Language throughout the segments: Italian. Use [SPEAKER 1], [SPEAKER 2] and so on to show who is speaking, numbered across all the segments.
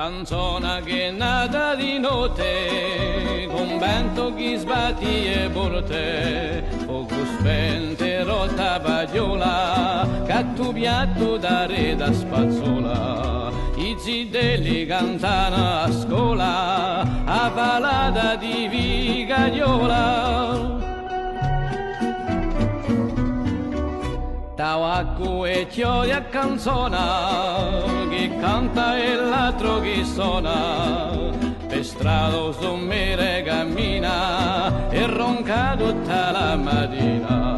[SPEAKER 1] Canzone che è nata di notte, con vento che sbatti e porte, poco spente rotta pagliola, cattu piatto da re da spazzola, i ziddelli cantano a scuola, a palata di Vigagliola. Tavacco e chiodi a canzona, che canta e l'altro che suona, per strada sommere cammina e ronca tutta la mattina.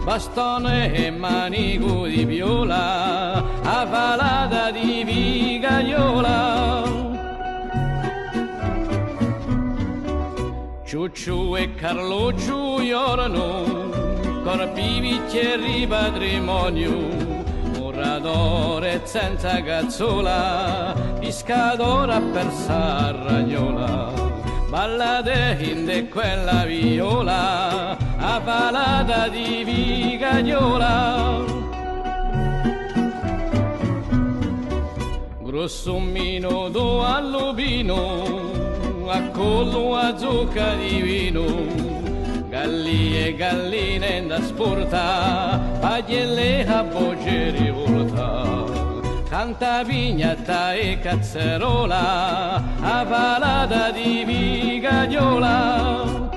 [SPEAKER 1] Bastone e manico di viola, a palata di Vigagliola. Ciucciu e Carlo Giuliano, corpi bicchieri patrimonio, oratore senza cazzola, pescatore per Sarragnola, ballate in quella viola, a palata di Vigagliola. Grosso minuto al lupino, a collo a zucca di vino, galli e galline da sporta, paglielle a voce rivolta, canta pignata e cazzerola, a palata di Vigagliola.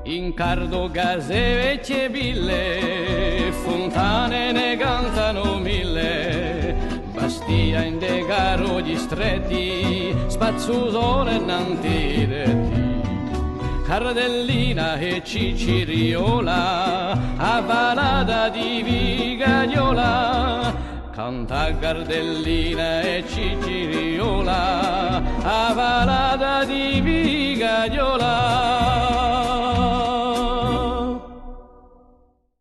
[SPEAKER 1] In cardo case vecchie pille, fontane ne cantano mille, Bastia in de caro gli stretti, spazzusole innanti detti, Cardellina e Ciciriola, a palata di Vigagliola. Canta Cardellina e Ciciriola, a palata di Vigagliola.